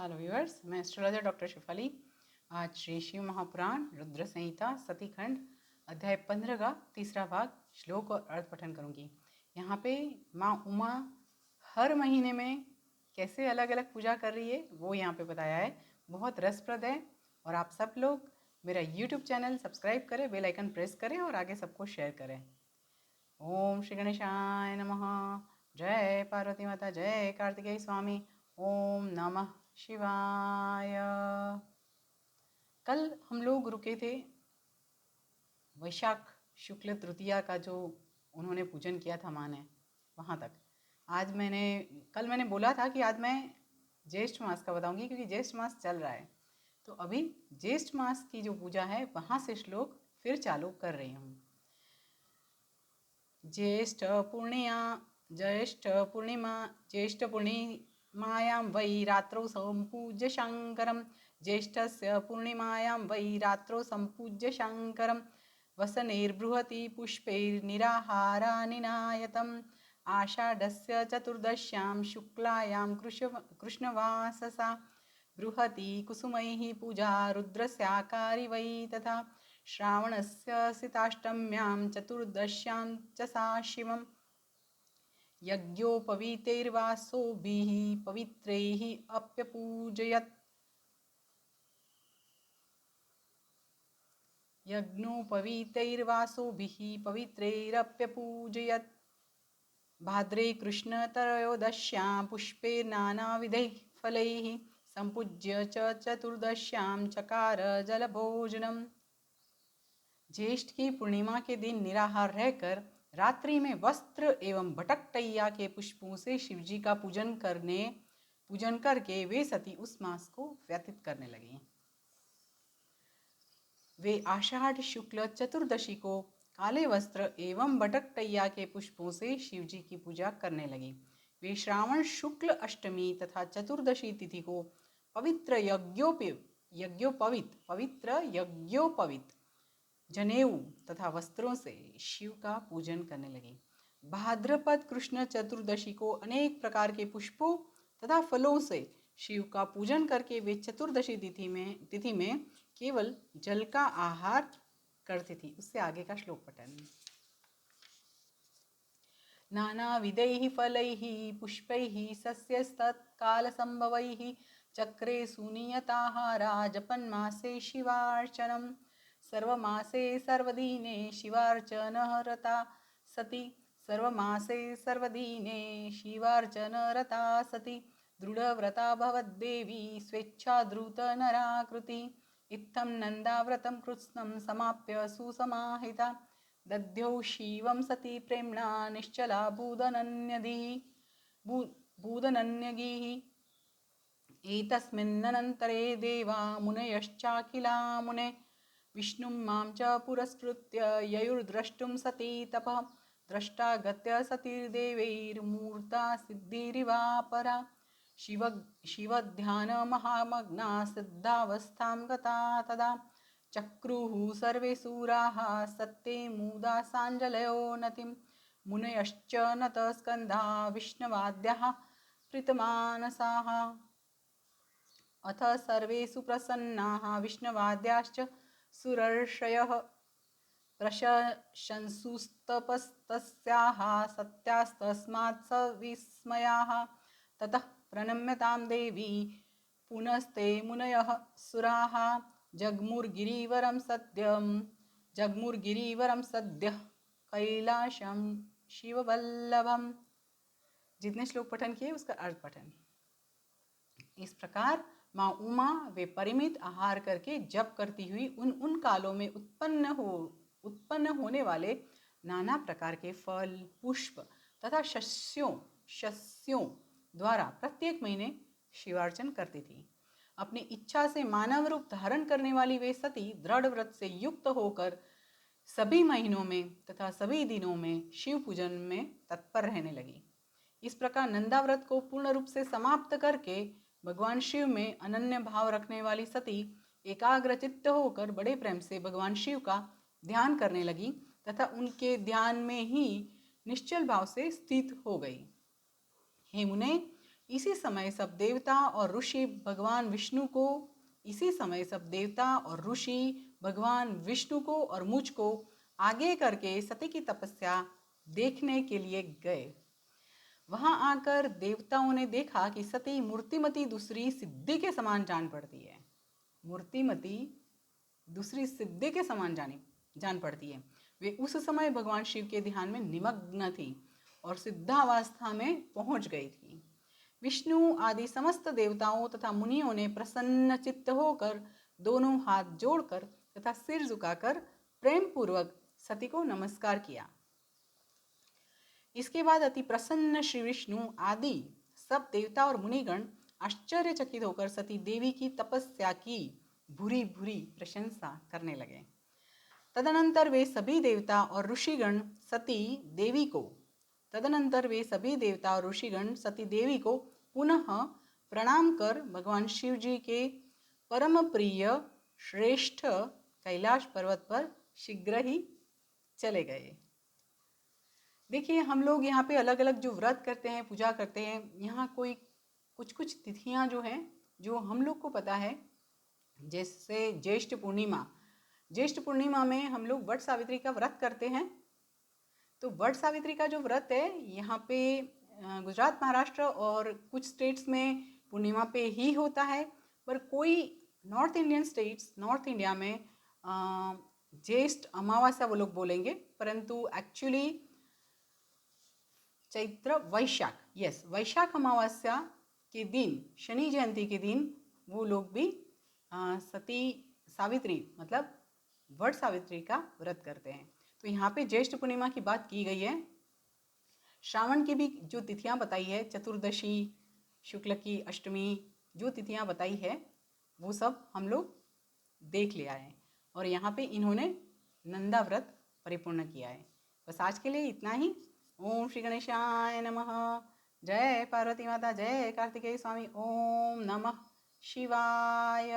Hello viewers, मैं astrologer doctor Shifali. आज श्री शिव महापुराण रुद्र संहिता सतीखंड अध्याय 15 का तीसरा भाग श्लोक और अर्थ पठन करूंगी। यहाँ पे माँ उमा हर महीने में कैसे अलग अलग पूजा कर रही है वो यहाँ पे बताया है। बहुत रसप्रद है और आप सब लोग मेरा यूट्यूब चैनल सब्सक्राइब करें, बेल आइकन प्रेस करें और आगे सबको शेयर करें। ओम श्री गणेशाय नमः। जय पार्वती माता, जय कार्तिकेय स्वामी। ओम नमः शिवाय। कल हम लोग रुके थे वैशाख शुक्ल तृतीया का, जो उन्होंने पूजन किया था माँ ने, वहाँ तक। कल मैंने बोला था कि आज मैं ज्येष्ठ मास का बताऊंगी, क्योंकि ज्येष्ठ मास चल रहा है। तो अभी ज्येष्ठ मास की जो पूजा है वहाँ से श्लोक फिर चालू कर रही हूँ। ज्येष्ठ पूर्णिमायां वै रात्रौ सम्पूज्य शङ्करं। ज्येष्ठस्य पूर्णिमायां वै रात्रौ सम्पूज्य शङ्करं। वसनैर्बृहति पुष्पैर्निराहारानिनायतम्। आषाढस्य चतुर्दश्यां शुक्लायां कृष्णवाससा। बृहति कुसुमैः पूजा रुद्रस्याकारि वै तथा। श्रावणस्य सिताष्टम्यां चतुर्दश्यां च सा शिवम्। यज्ञोपवीतैर्वासोभिः पवित्रैः अप्यपूजयत्। यज्ञोपवीतैर्वासोभिः पवित्रैरप्यपूजयत्। भाद्रे कृष्णत्रयोदश्यां पुष्पैर्नानाविधैः फलैः सम्पूज्य च चतुर्दश्यां चकार जलभोजनम्। ज्येष्ठ की पूर्णिमा के दिन निराहार रहकर रात्रि में वस्त्र एवं भटकटैया के पुष्पों से शिवजी का पूजन करके वे सती उस मास को व्यतीत करने लगी। वे आषाढ़ शुक्ल चतुर्दशी को काले वस्त्र एवं भटकटैया के पुष्पों से शिवजी की पूजा करने लगी। वे श्रावण शुक्ल अष्टमी तथा चतुर्दशी तिथि को पवित्र यज्ञोपवित जनेऊ तथा वस्त्रों से शिव का पूजन करने लगी। भाद्रपद कृष्ण चतुर्दशी को अनेक प्रकार के पुष्पों तथा फलों से शिव का पूजन करके वे चतुर्दशी तिथि में केवल जल का आहार करती थी। उससे आगे का श्लोक पठन। नानाविधैः फलैः पुष्पैः सस्यस्तत्कालसम्भवैः चक्रे सुनियताहारा जपन्मासे शिवार्चनम्। सर्वमासे सर्वदीने शिवार्चनरता सती। दृढव्रता भवद्देवी स्वेच्छाधृतनराकृति। इत्थं नन्दाव्रतं कृत्स्नं समाप्य सुसमाहिता। दध्यौ शिवं सती प्रेम्णा निश्चला भूदनन्यगीः। एतस्मिन्नन्तरे देवा मुनयश्चाखिला मुने विष्णुं मां च पुरस्कृत्य ययुर्द्रष्टुं सती तपः। द्रष्टागत्य सतीर्देवैर्मूर्ता सिद्धिरिवापरा। शिवध्यानमहामग्ना सिद्धावस्थां गता तदा। चक्रुः सर्वे सूराः सत्ते मुदा साञ्जलयो नतिं। मुनयश्च नतस्कन्धा विष्णवाद्याः प्रीतमानसाः। अथ सर्वे सुप्रसन्नाः विष्णवाद्याश्च सुरर्षयः प्रशंसुस्तपस्तस्याः सत्यास्तस्मात् सविस्मयाः। ततः प्रणम्यतां देवी पुनस्ते मुनयः सुराः। जग्मुर्गिरिवरं सद्यः कैलाशं शिववल्लभम्। जितने श्लोक पठन किए उसका अर्थ पठन। इस प्रकार माँ उमा वे परिमित आहार करके जप करती हुई उन कालों में उत्पन्न होने वाले नाना प्रकार के फल, पुष्प तथा शस्यों द्वारा प्रत्येक महीने शिवार्चन करती थी। अपनी इच्छा से मानव रूप धारण करने वाली वे सती दृढ़ व्रत से युक्त होकर सभी महीनों में तथा सभी दिनों में शिव पूजन में तत्पर रहने लगी। इस प्रकार नंदाव्रत को पूर्ण रूप से समाप्त करके भगवान शिव में अनन्य भाव रखने वाली सती एकाग्रचित्त होकर बड़े प्रेम से भगवान शिव का ध्यान करने लगी तथा उनके ध्यान में ही निश्चल भाव से स्थित हो गई। हे मुने, इसी समय सब देवता और ऋषि भगवान विष्णु को और मुझ को आगे करके सती की तपस्या देखने के लिए गए। वहां आकर देवताओं ने देखा कि सती मूर्तिमती दूसरी सिद्धि के समान जान पड़ती है। मूर्तिमती दूसरी सिद्धि के समान जान पड़ती है। वे उस समय भगवान शिव के ध्यान में निमग्न थी और सिद्धावस्था में पहुंच गई थी। विष्णु आदि समस्त देवताओं तथा मुनियों ने प्रसन्न चित्त होकर दोनों हाथ जोड़कर तथा सिर झुकाकर प्रेम पूर्वक सती को नमस्कार किया। इसके बाद अति प्रसन्न श्री विष्णु आदि सब देवता और मुनिगण आश्चर्यचकित होकर सती देवी की तपस्या की भूरी भूरी प्रशंसा करने लगे। तदनंतर वे सभी देवता और ऋषिगण सती देवी को पुनः प्रणाम कर भगवान शिव जी के परम प्रिय श्रेष्ठ कैलाश पर्वत पर शीघ्र ही चले गए। देखिए, हम लोग यहाँ पे अलग अलग जो व्रत करते हैं, पूजा करते हैं, यहाँ कोई कुछ तिथियाँ जो हैं जो हम लोग को पता है, जैसे ज्येष्ठ पूर्णिमा में हम लोग वट सावित्री का व्रत करते हैं। तो वट सावित्री का जो व्रत है यहाँ पे गुजरात, महाराष्ट्र और कुछ स्टेट्स में पूर्णिमा पे ही होता है, पर कोई नॉर्थ इंडिया में ज्येष्ठ अमावस्या वो लोग बोलेंगे, परंतु एक्चुअली वैशाख अमावस्या के दिन, शनि जयंती के दिन वो लोग भी सती सावित्री मतलब वट सावित्री का व्रत करते हैं। तो यहाँ पे ज्येष्ठ पूर्णिमा की बात की गई है। श्रावण की भी जो तिथियां बताई है, चतुर्दशी, शुक्ल की अष्टमी, जो तिथियां बताई है वो सब हम लोग देख लिया है और यहाँ पे इन्होंने नंदा व्रत परिपूर्ण किया है। बस आज के लिए इतना ही। ओम श्री गणेशाय नमः। जय पार्वती माता, जय कार्तिकेय स्वामी। ओम नमः शिवाय।